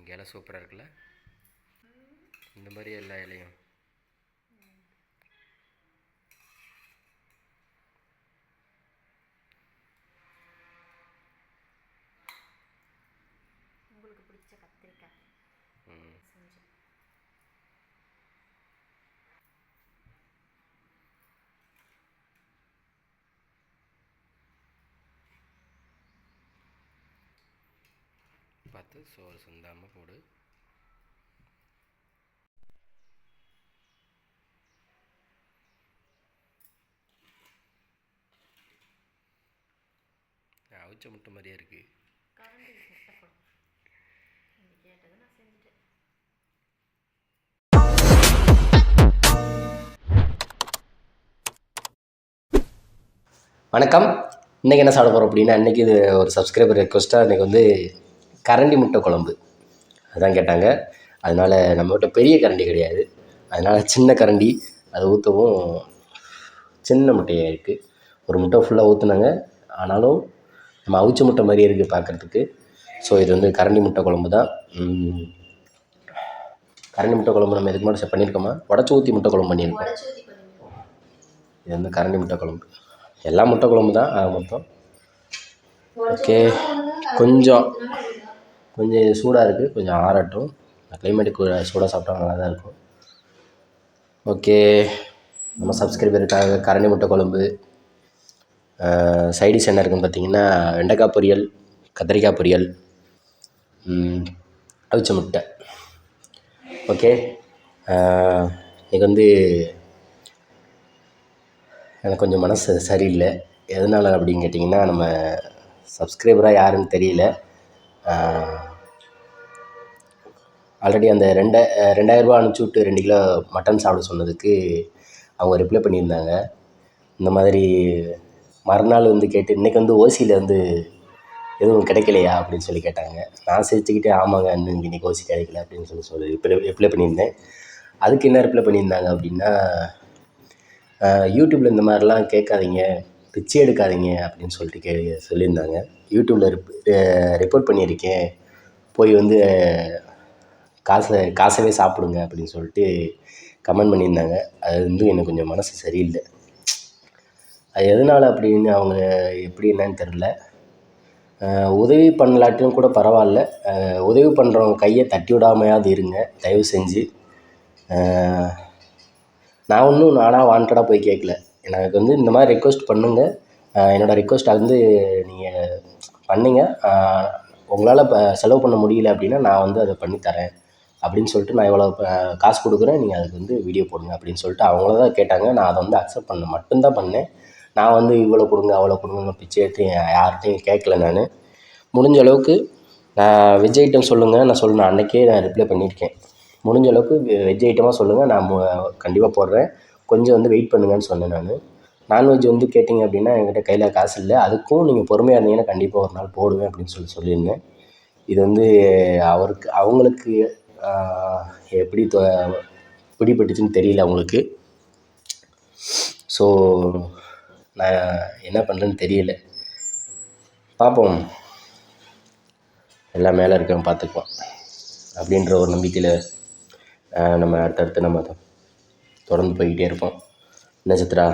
இலை சூப்பராக இருக்குல்ல. இந்த மாதிரி எல்லா இலையும் உங்களுக்கு பிடிச்ச கத்திரிக்காய் செஞ்சு பார்த்து சோறு சிந்தாமல் போடு. அவிச்ச முட்டை மாதிரியே இருக்குது. கரண்டி முட்டை குழம்பு நீங்கள் கேட்டது நான் செஞ்சுட்டேன். வணக்கம். இன்றைக்கி என்ன சாப்பிட போகிறோம் அப்படின்னா, இன்றைக்கி இது ஒரு சப்ஸ்கிரைபர் ரெக்வஸ்ட்டாக இன்றைக்கி வந்து கரண்டி முட்டை குழம்பு அதுதான் கேட்டாங்க. அதனால் நம்மகிட்ட பெரிய கரண்டி கிடையாது, அதனால் சின்ன கரண்டி அதை ஊற்றவும் சின்ன முட்டையாக இருக்குது. ஒரு முட்டை ஃபுல்லாக ஊற்றுனாங்க, ஆனாலும் நம்ம அவிச்ச முட்டை மாதிரியே இருக்குது பார்க்குறதுக்கு. ஸோ இது வந்து கரண்டி முட்டை குழம்பு தான். கரண்டி முட்டை குழம்பு நம்ம இதுக்கு முன்னாடி பண்ணியிருக்கோமா? உடச்சி ஊற்றி முட்டை குழம்பு பண்ணியிருக்கோம். இது வந்து கரண்டி முட்டை குழம்பு. எல்லா முட்டை குழம்பு தான் மொத்தம். ஓகே, கொஞ்சம் சூடாக இருக்குது, கொஞ்சம் ஆறட்டும். கிளைமேட்டுக்கு சூடாக சாப்பிட்டா நல்லா தான் இருக்கும். ஓகே, நம்ம சப்ஸ்கிரைபருக்காக கரண்டி முட்டை குழம்பு. சைடிஷ் என்ன இருக்குன்னு பார்த்தீங்கன்னா, வெண்டைக்காய் பொரியல், கத்திரிக்காய் பொரியல், அவிச்ச முட்டை. ஓகே, இது வந்து எனக்கு கொஞ்சம் மனசு சரியில்லை. எதனால் அப்படின்னு கேட்டிங்கன்னா, நம்ம சப்ஸ்கிரைபராக யாருன்னு தெரியல. ஆல்ரெடி அந்த 2000 ரூபா அனுப்பிச்சி விட்டு 2 கிலோ மட்டன் சாப்பிட சொன்னதுக்கு அவங்க ரிப்ளை பண்ணியிருந்தாங்க. இந்த மாதிரி மறுநாள் வந்து கேட்டு, இன்றைக்கி வந்து ஓசியில் வந்து எதுவும் கிடைக்கலையா அப்படின்னு சொல்லி கேட்டாங்க. நான் சிரிச்சுக்கிட்டே ஆமாங்க, இன்னும் இன்றைக்கி ஓசி கிடைக்கல அப்படின்னு சொல்லி ரிப்ளை பண்ணியிருந்தேன். அதுக்கு என்ன ரிப்ளை பண்ணியிருந்தாங்க அப்படின்னா, யூடியூப்பில் இந்த மாதிரிலாம் கேட்காதீங்க, பிச்சை எடுக்காதீங்க அப்படின்னு சொல்லிட்டு சொல்லியிருந்தாங்க. யூடியூப்பில் ரிப்போர்ட் பண்ணியிருக்கேன், போய் வந்து காசவே சாப்பிடுங்க அப்படின்னு சொல்லிட்டு கமெண்ட் பண்ணியிருந்தாங்க. அது வந்து எனக்கு கொஞ்சம் மனசு சரியில்லை. அது எதனால் அப்படின்னு அவங்க எப்படி என்னன்னு தெரில. உதவி பண்ணலாட்டியும் கூட பரவாயில்ல, உதவி பண்ணுறவங்க கையை தட்டி விடாமையாவது இருங்க தயவு செஞ்சு. நான் ஒன்றும் நானாக வாண்டடாக போய் கேட்கல. எனக்கு வந்து இந்த மாதிரி ரெக்வஸ்ட் பண்ணுங்கள், என்னோடய ரெக்வஸ்ட்டை வந்து நீங்கள் பண்ணிங்க, உங்களால் இப்போ செலவு பண்ண முடியல அப்படின்னா நான் வந்து அதை பண்ணித்தரேன் அப்படின்னு சொல்லிட்டு, நான் இவ்வளோ காசு கொடுக்குறேன், நீங்கள் அதுக்கு வந்து வீடியோ போடுங்க அப்படின்னு சொல்லிட்டு அவங்கள தான் கேட்டாங்க. நான் அதை வந்து அக்செப்ட் பண்ண மட்டும்தான் பண்ணேன். நான் வந்து இவ்வளோ கொடுங்க அவ்வளோ கொடுங்க பிச்சை எடுத்து யார்கிட்டையும் கேட்கல. நான் முடிஞ்ச அளவுக்கு வெஜ் ஐட்டம் சொல்லுங்கள், நான் அன்றைக்கே நான் ரிப்ளை பண்ணியிருக்கேன். முடிஞ்ச அளவுக்கு வெஜ் ஐட்டமாக சொல்லுங்கள், நான் கண்டிப்பாக போடுறேன், கொஞ்சம் வந்து வெயிட் பண்ணுங்கன்னு சொன்னேன். நான் நான்வெஜ் வந்து கேட்டிங்க அப்படின்னா என்கிட்ட கையில் காசு இல்லை, அதுக்கும் நீங்கள் பொறுமையாக இருந்தீங்கன்னா கண்டிப்பாக ஒரு நாள் போடுவேன் அப்படின்னு சொல்லியிருந்தேன். இது வந்து அவங்களுக்கு எப்படி பிடிபட்டுச்சுன்னு தெரியல அவங்களுக்கு. ஸோ நான் என்ன பண்ணுறேன்னு தெரியல. பார்ப்போம், எல்லாம் மேலே இருக்கவன் பார்த்துக்குவான் அப்படின்ற ஒரு நம்பிக்கையில் நம்ம அடுத்தடுத்து நம்ம தொடர்ந்து போய்கிட்டே இருப்போம். என்ன சித்ரா,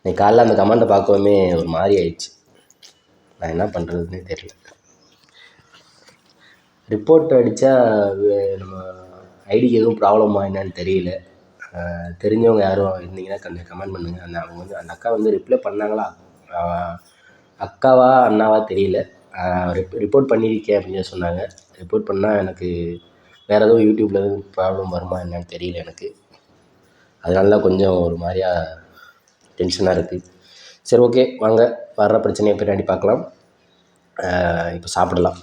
இன்னைக்கு காலைல அந்த கமெண்ட்டை பார்க்கவுமே ஒரு மாதிரி ஆயிடுச்சு. நான் என்ன பண்ணுறதுன்னே தெரியல. ரிப்போர்ட் அடித்தா நம்ம ஐடிக்கு எதுவும் ப்ராப்ளமா என்னன்னு தெரியல. தெரிஞ்சவங்க யாரும் இருந்தீங்கன்னா கொஞ்சம் கமெண்ட் பண்ணுங்கள். அவங்க வந்து அந்த அக்கா வந்து ரிப்ளை பண்ணாங்களா, அக்காவா அண்ணாவா தெரியல. ரிப்போர்ட் பண்ணியிருக்கேன் அப்படின்னு சொன்னாங்க. ரிப்போர்ட் பண்ணால் எனக்கு வேறு எதுவும் யூடியூப்பில் எதுவும் ப்ராப்ளம் வருமா என்னன்னு தெரியல எனக்கு. அதனால தான் கொஞ்சம் ஒரு மாதிரியா டென்ஷனாக இருக்குது. சரி, ஓகே, வாங்க வர்ற பிரச்சனையை பின்னாடி பார்க்கலாம். இப்போ சாப்பிடலாம்.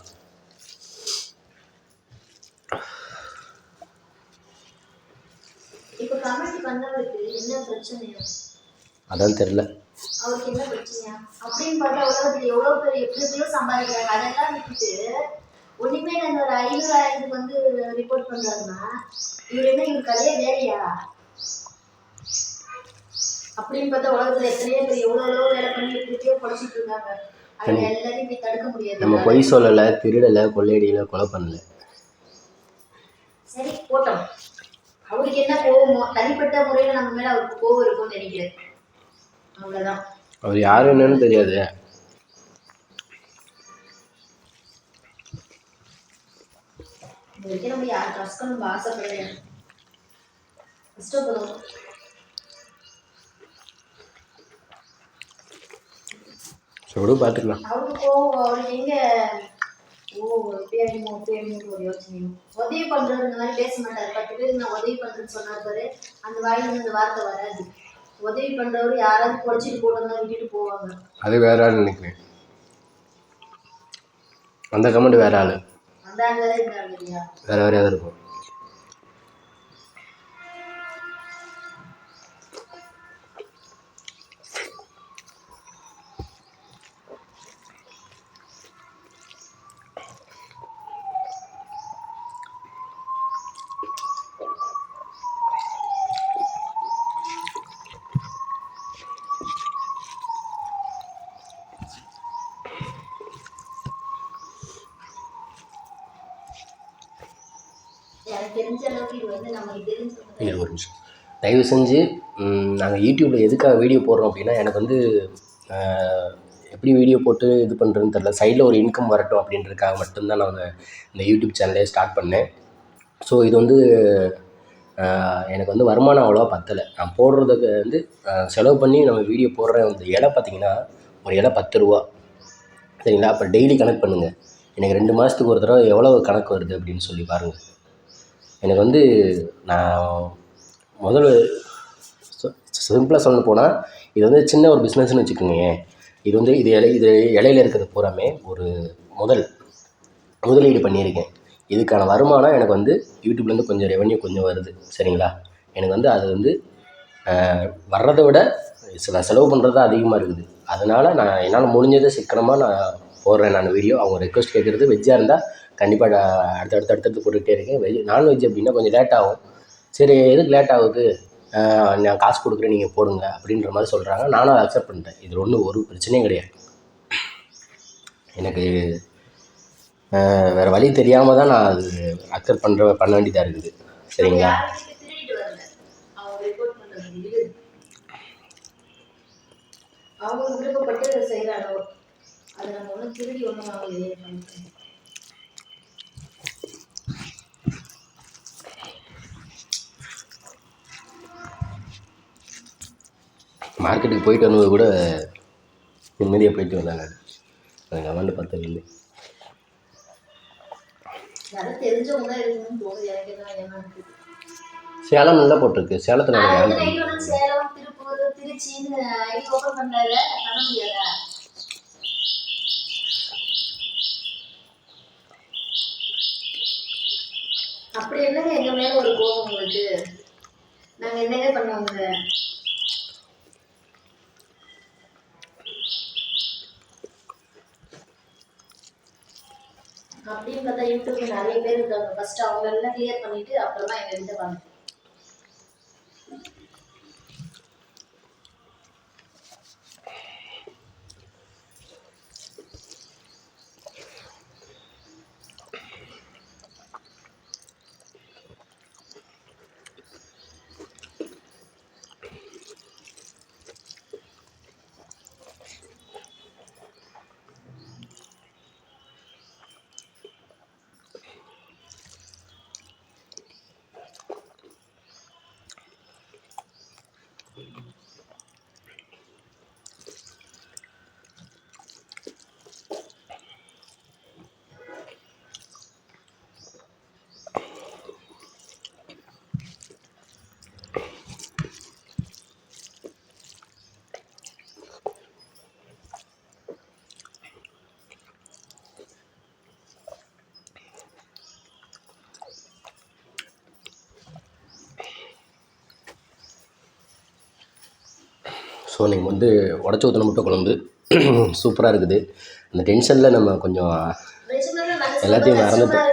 அதான் தெரில அவருக்கு என்ன பிரச்சனையா அப்படின்னு பார்த்தா உலகத்துல எவ்வளவு பேர் எப்படியோ சம்பாதிக்கிறாங்க. அதெல்லாம் விட்டுட்டு ஒண்ணுமே நான் ஒரு 500,000 வந்து ரிப்போர்ட் பண்றாருன்னா இவர் என்ன, இவர் கதையே வேலையா அப்படின்னு பார்த்தா உலகத்துல எத்தனையோ பேர் எவ்வளோ வேலை பண்ணி எப்படியோ படிச்சுட்டு இருக்காங்க. அது எல்லாரையும் போய் தடுக்க முடியாது. நம்ம பொய் சொல்லலை, திருடலை, கொள்ளையடியில், கொலை பண்ணல. சரி போட்டோம். அவருக்கு என்ன கோவமோ தனிப்பட்ட முறையில் நம்ம மேலே அவருக்கு கோவம் இருக்கும்னு நினைக்கிறேன். அவ்வளோதான். அவர் யார் என்னன்னு தெரியாது. இதுவரைக்கும் நம்ம யார் கஷ்டம் ஆசைப்படையாது, கஷ்டப்படுவோம். சொல்லிட்டு பார்த்துக்கலாம். அவருக்கு கோவம் அவருக்கு எங்க ஒரு யோசனையும் உதவி பண்றது இந்த மாதிரி பேச மாட்டாரு. 10 பேருக்கு நான் உதவி பண்றேன்னு சொன்னார் பாரு, அந்த வாயிலிருந்து அந்த வார்த்தை வராது. உதவி பண்றவரு யாராவது குறைச்சிட்டு போட்டோம்னா விட்டுட்டு போவாங்க. அது வேற ஆள் நினைக்கிறேன். அந்த கமெண்ட் வேற ஆள், அந்த ஆள் வேற இந்த ஆள் இல்லையா, வேற வேறையாக இருக்கும். எனக்கு தெரிஞ்ச அளவுக்கு இது வந்து நமக்கு தெரிஞ்சு ஒரு நிமிஷம் தயவு செஞ்சு. நாங்கள் யூடியூப்பில் எதுக்காக வீடியோ போடுறோம் அப்படின்னா, எனக்கு வந்து எப்படி வீடியோ போட்டு இது பண்ணுறதுன்னு தெரில. சைடில் ஒரு இன்கம் வரட்டும் அப்படின்றதுக்காக மட்டும்தான் நாங்கள் இந்த யூடியூப் சேனலே ஸ்டார்ட் பண்ணேன். ஸோ இது வந்து எனக்கு வந்து வருமானம் அவ்வளோவா பத்தலை. நான் போடுறதுக்கு வந்து செலவு பண்ணி நம்ம வீடியோ போடுற அந்த இலை பார்த்திங்கன்னா, ஒரு இலை 10 ரூபா, சரிங்களா? அப்போ டெய்லி கணக்கு பண்ணுங்கள். எனக்கு 2 மாதத்துக்கு ஒரு தடவை எவ்வளோ கணக்கு வருது அப்படின்னு சொல்லி பாருங்கள். எனக்கு வந்து நான் முதல்ல சிம்பிளாக சொல்ல போனால், இது வந்து சின்ன ஒரு பிஸ்னஸ்ன்னு வச்சுக்கோங்க. இது வந்து இது இலையில் இருக்கிறது பூராமே ஒரு முதலீடு பண்ணியிருக்கேன். இதுக்கான வருமானம் எனக்கு வந்து யூடியூப்லேருந்து கொஞ்சம் ரெவென்யூ கொஞ்சம் வருது, சரிங்களா? எனக்கு வந்து அது வந்து வர்றதை விட செலவு பண்ணுறது தான் அதிகமாக இருக்குது. அதனால் நான் என்னால் முடிஞ்சதை சிக்கனமாக நான் போடுறேன் நான் வீடியோ. அவங்க ரெக்வஸ்ட் கேட்குறது வெஜ்ஜாக இருந்தால் கண்டிப்பாக அடுத்தடுத்து போட்டுக்கிட்டே இருக்கேன். நான்வெஜ் அப்படின்னா கொஞ்சம் லேட் ஆகும். சரி எதுக்கு லேட் ஆகுது, நான் காசு கொடுக்குறேன் நீங்கள் போடுங்க அப்படின்ற மாதிரி சொல்கிறாங்க. நானும் அதை அக்செப்ட் பண்ணிட்டேன். இது ஒரு பிரச்சனையும் கிடையாது. எனக்கு வேறு வழி தெரியாமல் தான் நான் அது அக்செப்ட் பண்ண வேண்டியதாக இருக்குது, சரிங்களா? அவங்க விருப்பப்பட்டு செய்கிறாங்க. அதை நம்ம ஒன்றும் திருடி ஒன்றும் வாங்கலையே. மார்க்கெட்டுக்கு போயிட்டு வந்தது கூட நிம்மதியாக போயிட்டு வந்தாங்க. எனக்கு கமெண்ட் பார்த்தது இல்லை. யாரும் தெரிஞ்சவங்க தான் இருக்கணும்னு தோணுது எனக்கு தான். ஏமாந்து சேலம் நல்லா போட்டிருக்கு. சேலத்தில் சேலம், திருப்பூர், திருச்சின்னு ஐடி ஓப்பன் பண்ணாரு, பண்ண முடியாதா? அப்படி என்னங்க எங்க மேல ஒரு கோபம் உங்களுக்கு? நாங்க என்னங்க பண்ணுவோங்க? அப்படின்னு பார்த்தா யூடியூப்ல நிறைய பேர் இருக்காங்க. ஃபர்ஸ்ட் அவங்க எல்லாம் கிளியர் பண்ணிட்டு அப்புறமா எங்க கிட்ட வாங்க. ஸோ நீங்கள் வந்து உடச்சி ஊற்றின முட்டை குழம்பு சூப்பராக இருக்குது. அந்த டென்ஷனில் நம்ம கொஞ்சம் எல்லாத்தையும் மறந்துட்டோம்.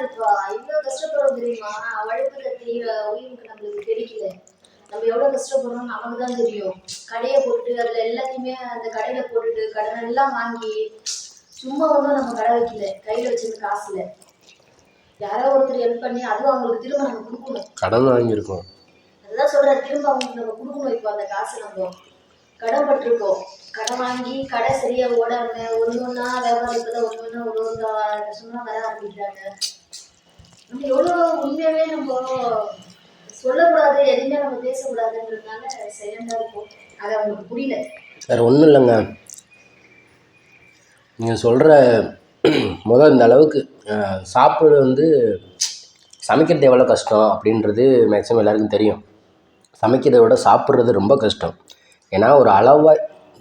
நம்ம எவ்வளவு கஷ்டப்படுறோம் நமக்கு தான் தெரியும். கடையை போட்டு அதுல எல்லாத்தையுமே அந்த கடையில போட்டுட்டு கடன் எல்லாம் வாங்கி சும்மா ஒன்றும் நம்ம கடை வைக்கல, கையில் வச்சிருந்த காசுல யாரோ ஒருத்தர் ஹெல்ப் பண்ணி அதுவும் அவங்களுக்கு திரும்ப நம்ம கொடுக்கணும். கடன் வாங்கியிருக்கோம். அதுதான் சொல்கிறேன், திரும்ப அவங்களுக்கு நம்ம கொடுக்கணும். இப்போ அந்த காசு நம்ம கடன் பட்டிருக்கோம். கடன் வாங்கி கடை சரியாக ஓடாம ஒன்று ஒன்றா வியாபாரம் இப்போதான் ஒன்று ஒன்றா சும்மா வர ஆரம்பிக்கிறாங்க. நம்ம எவ்வளோ உண்மையாகவே நம்ம சொல்லக்கூடாது, எதுவுமே நம்ம பேசக்கூடாதுன்றதுனால சைலண்டாக இருக்கும். அது அவங்களுக்கு புரியல. வேறு ஒன்றும் இல்லைங்க, நீங்கள் சொல்கிற இந்த அளவுக்கு சாப்பிட வந்து சமைக்கிறது எவ்வளோ கஷ்டம் அப்படின்றது மேக்ஸிமம் எல்லாருக்கும் தெரியும். சமைக்கிறதை விட சாப்பிட்றது ரொம்ப கஷ்டம். ஏன்னா ஒரு அளவாக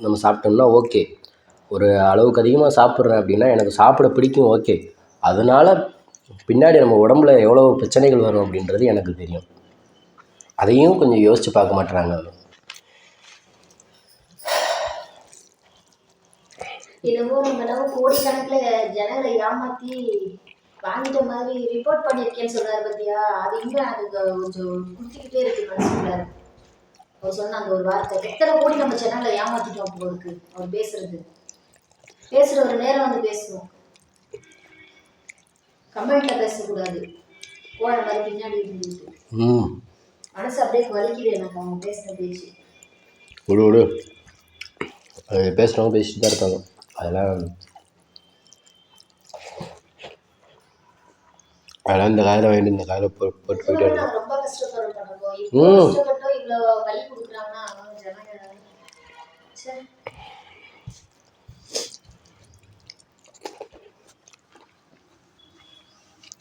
நம்ம சாப்பிட்டோம்னா ஓகே, ஒரு அளவுக்கு அதிகமாக சாப்பிட்றேன் அப்படின்னா எனக்கு சாப்பிட பிடிக்கும் ஓகே, அதனால் பின்னாடி நம்ம உடம்புல எவ்வளோ பிரச்சனைகள் வரும் அப்படின்றது எனக்கு தெரியும். அதையும் கொஞ்சம் யோசித்து பார்க்க மாட்டேறாங்க. என்னவோ நம்ம கோடிக்கணக்கில் ஜனங்களை ஏமாற்றி வாங்கிட்ட மாதிரி ரிப்போர்ட் பண்ணியிருக்கேன்னு சொல்கிறாரு பத்தியா, அது இன்னும் அதுக்கு கொஞ்சம் குடிச்சிக்கிட்டே இருக்கு மனசுக்குள்ள. அவர் சொன்ன அந்த ஒரு வார்த்தை, எத்தனை கோடி நம்ம ஜனங்களை ஏமாற்றிட்டோம் போருக்கு. அவர் பேசுகிற ஒரு நேரம் வந்து பேசணும், கமெண்ட்ல பேசக்கூடாது, போன மாதிரி பின்னாடி இருந்துட்டு மனசு அப்படியே வலிக்குது எனக்கு அவங்க பேசுகிற பேச்சு. விடு பேசுகிறவங்க பேசிட்டு தான் இருக்காங்க. அதெல்லாம் இந்த காயில் வாங்கிட்டு இந்த காயில் போட்டு போயிட்டே இருக்கோம். ரொம்ப கஷ்டப்பட்டோம், இவ்வளோ வலி கொடுக்குறாங்கன்னா ஜனங்க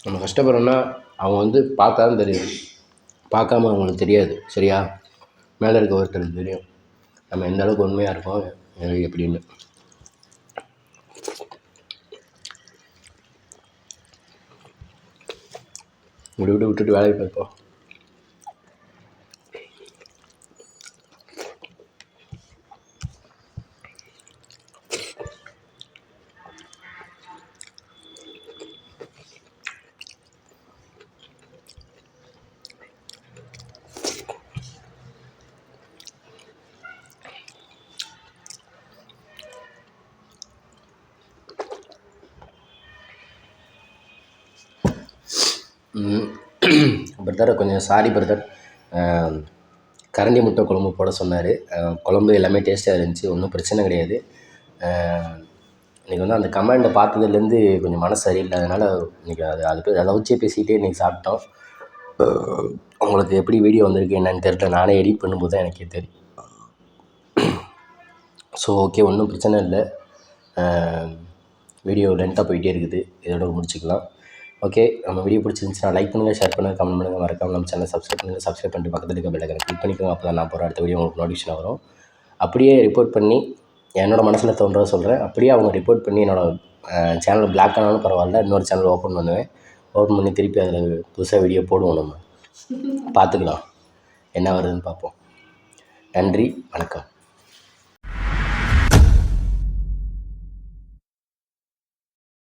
நம்ம கஷ்டப்படுறோன்னா அவங்க வந்து பார்த்தா தான் தெரியும், பார்க்காம அவங்களுக்கு தெரியாது. சரியா, மேலே இருக்க ஒருத்தருக்கு தெரியும் நம்ம எந்த அளவுக்கு உண்மையாக இருக்கோம் எப்படின்னு. விட்டுட்டு வேலைக்கு போய்ப்போம். பிரதர் கொஞ்சம் சாரி பிரதர், கரண்டி முட்டை குழம்பு போட சொன்னார். குழம்பு எல்லாமே டேஸ்ட்டாக இருந்துச்சு, ஒன்றும் பிரச்சனை கிடையாது. இன்றைக்கி வந்து அந்த கமெண்டை பார்த்ததுலேருந்து கொஞ்சம் மனசு சரியில்லாதனால இன்றைக்கி அதை வச்சே பேசிக்கிட்டே இன்றைக்கி சாப்பிட்டோம். உங்களுக்கு எப்படி வீடியோ வந்திருக்கு என்னன்னு தெரியல, நானே எடிட் பண்ணும்போது தான் எனக்கே தெரியும். ஸோ ஓகே, ஒன்றும் பிரச்சனை இல்லை. வீடியோ லென்த்தாக போயிட்டே இருக்குது, இதோட முடிச்சுக்கலாம். ஓகே, நம்ம வீடியோ பிடிச்சிருந்துச்சுன்னா லைக் பண்ணுங்கள், ஷேர் பண்ணுங்கள், கமெண்ட் பண்ணுங்கள், மறக்காம நம்ம சேனல் சப்ஸ்கிரைப் பண்ணுங்கள். சப்ஸ்கிரைப் பண்ணிட்டு பக்கத்தில் இருக்க பெல் ஐகானை கிளிக் பண்ணிக்கோங்க. அப்போ தான் நான் போகிற அடுத்த வீடியோ உங்களுக்கு நோட்டிஃபிகேஷன் வரும். அப்படியே ரிப்போர்ட் பண்ணி என்னோடய மனசில் தோன்றதை சொல்கிறேன். அப்படியே அவங்க ரிப்போர்ட் பண்ணி என்னோடய சேனல் பிளாக் ஆனாலும் பரவாயில்ல, இன்னொரு சேனல் ஓப்பன் பண்ணுவேன். ஓப்பன் பண்ணி திருப்பி அதில் புதுசாக வீடியோ போடுவோம். நம்ம பார்த்துக்கலாம், என்ன வருதுன்னு பார்ப்போம். நன்றி, வணக்கம்.